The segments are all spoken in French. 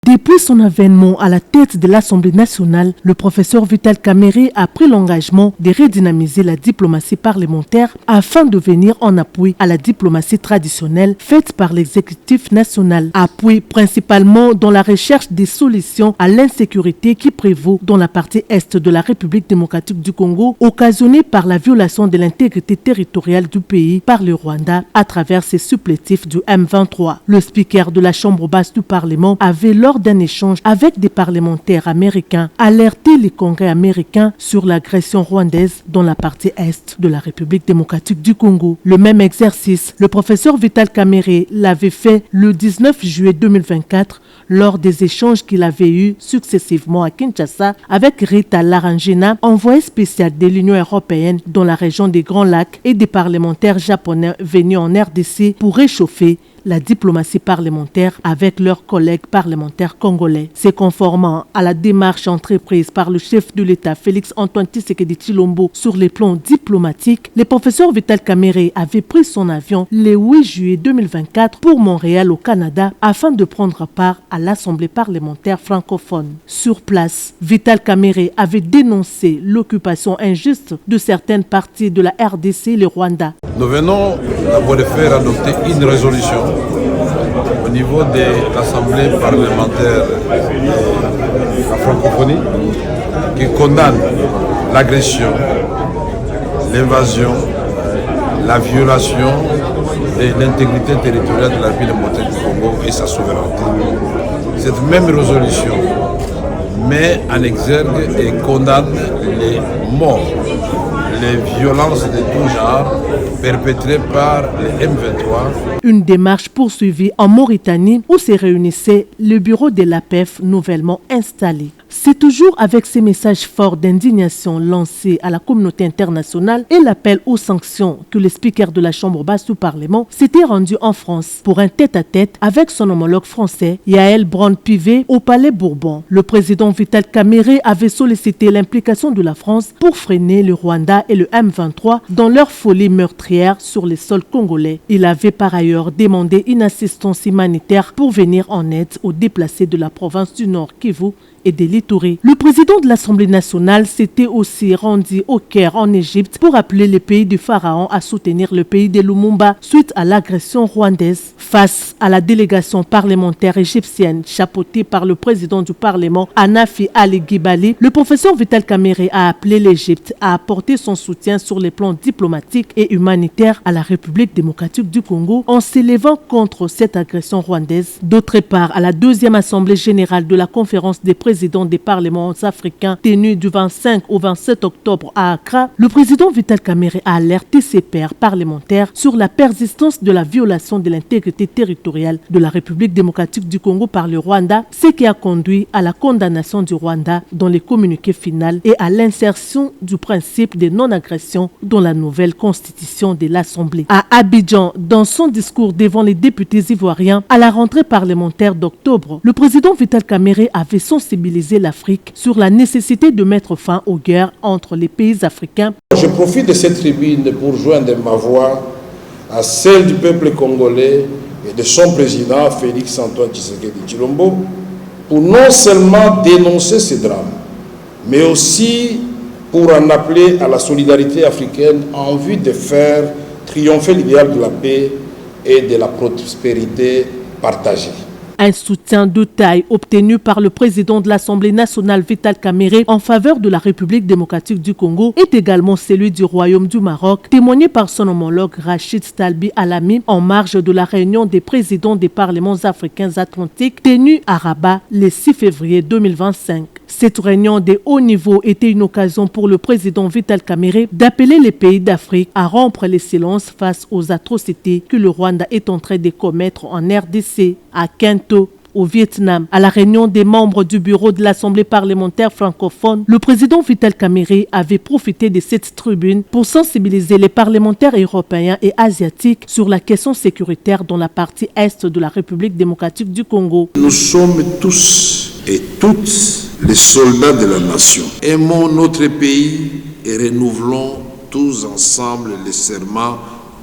Depuis son avènement à la tête de l'Assemblée nationale, le professeur Vital Kamerhe a pris l'engagement de redynamiser la diplomatie parlementaire afin de venir en appui à la diplomatie traditionnelle faite par l'exécutif national. Appui principalement dans la recherche des solutions à l'insécurité qui prévaut dans la partie est de la République démocratique du Congo, occasionnée par la violation de l'intégrité territoriale du pays par le Rwanda à travers ses supplétifs du M23. Le speaker de la Chambre basse du Parlement avait, lors d'un échange avec des parlementaires américains, alerté les Congrès américains sur l'agression rwandaise dans la partie est de la République démocratique du Congo. Le même exercice, le professeur Vital Kamerhe l'avait fait le 19 juillet 2024 lors des échanges qu'il avait eus successivement à Kinshasa avec Rita Larangena, envoyée spéciale de l'Union européenne dans la région des Grands Lacs, et des parlementaires japonais venus en RDC pour réchauffer la diplomatie parlementaire avec leurs collègues parlementaires congolais. C'est conformément à la démarche entreprise par le chef de l'État Félix Antoine Tshisekedi Tshilombo sur les plans diplomatiques, le professeur Vital Kamerhe avait pris son avion le 8 juillet 2024 pour Montréal au Canada afin de prendre part à l'Assemblée parlementaire francophone. Sur place, Vital Kamerhe avait dénoncé l'occupation injuste de certaines parties de la RDC et le Rwanda. Nous venons d'abord de faire adopter une résolution au niveau de l'Assemblée parlementaire de la francophonie qui condamne l'agression, l'invasion, la violation de l'intégrité territoriale de la République démocratique du Congo et sa souveraineté. Cette même résolution met en exergue et condamne les morts, les violences de tout genre perpétrées par les M23. Une démarche poursuivie en Mauritanie où se réunissait le bureau de l'APF nouvellement installé. C'est toujours avec ces messages forts d'indignation lancés à la communauté internationale et l'appel aux sanctions que le speaker de la Chambre basse du Parlement s'était rendu en France pour un tête-à-tête avec son homologue français, Yael Braun-Pivet, au Palais Bourbon. Le président Vital Kamerhe avait sollicité l'implication de la France pour freiner le Rwanda et le M23 dans leur folie meurtrière sur les sols congolais. Il avait par ailleurs demandé une assistance humanitaire pour venir en aide aux déplacés de la province du Nord Kivu et de l'Ituri. Le président de l'Assemblée nationale s'était aussi rendu au Caire en Égypte pour appeler le pays du Pharaon à soutenir le pays de Lumumba suite à l'agression rwandaise. Face à la délégation parlementaire égyptienne chapeautée par le président du Parlement Hanafi Ali Ghibali, le professeur Vital Kamerhe a appelé l'Égypte à apporter son soutien sur les plans diplomatiques et humanitaires à la République démocratique du Congo en s'élevant contre cette agression rwandaise. D'autre part, à la deuxième assemblée générale de la conférence des présidents des parlements africains tenue du 25 au 27 octobre à Accra, le président Vital Kamerhe a alerté ses pairs parlementaires sur la persistance de la violation de l'intégrité territoriale de la République démocratique du Congo par le Rwanda, ce qui a conduit à la condamnation du Rwanda dans les communiqués finaux et à l'insertion du principe de non-agression dans la nouvelle constitution de l'Assemblée. À Abidjan, dans son discours devant les députés ivoiriens à la rentrée parlementaire d'octobre, le président Vital Kamerhe avait sensibilisé l'Afrique sur la nécessité de mettre fin aux guerres entre les pays africains. Je profite de cette tribune pour joindre ma voix à celle du peuple congolais et de son président Félix Antoine Tshisekedi Tshilombo pour non seulement dénoncer ces drames, mais aussi pour en appeler à la solidarité africaine en vue de faire triompher l'idéal de la paix et de la prospérité partagée. Un soutien de taille obtenu par le président de l'Assemblée nationale Vital Kamerhe en faveur de la République démocratique du Congo est également celui du Royaume du Maroc, témoigné par son homologue Rachid Talbi Alami en marge de la réunion des présidents des parlements africains atlantiques tenue à Rabat le 6 février 2025. Cette réunion de haut niveau était une occasion pour le président Vital Kamerhe d'appeler les pays d'Afrique à rompre les silences face aux atrocités que le Rwanda est en train de commettre en RDC, à Kinto, au Vietnam. À la réunion des membres du bureau de l'Assemblée parlementaire francophone, le président Vital Kamerhe avait profité de cette tribune pour sensibiliser les parlementaires européens et asiatiques sur la question sécuritaire dans la partie est de la République démocratique du Congo. Nous sommes tous et toutes les soldats de la nation. Aimons notre pays et renouvelons tous ensemble le serment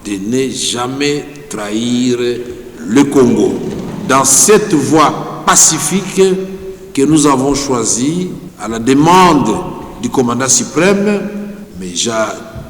de ne jamais trahir le Congo. Dans cette voie voie pacifique que nous avons choisie à la demande du commandant suprême. Mais je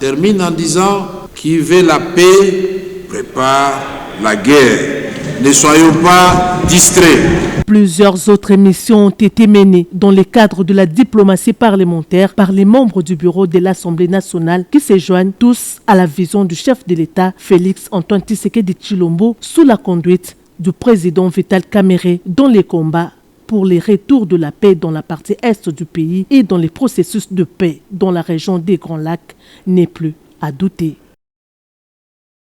termine en disant: qui veut la paix prépare la guerre. Ne soyons pas distraits. Plusieurs autres missions ont été menées dans le cadre de la diplomatie parlementaire par les membres du bureau de l'Assemblée nationale qui se joignent tous à la vision du chef de l'État, Félix Antoine Tshisekedi Tshilombo, sous la conduite du président Vital Kamerhe dans les combats pour les retours de la paix dans la partie est du pays et dans les processus de paix dans la région des Grands Lacs n'est plus à douter.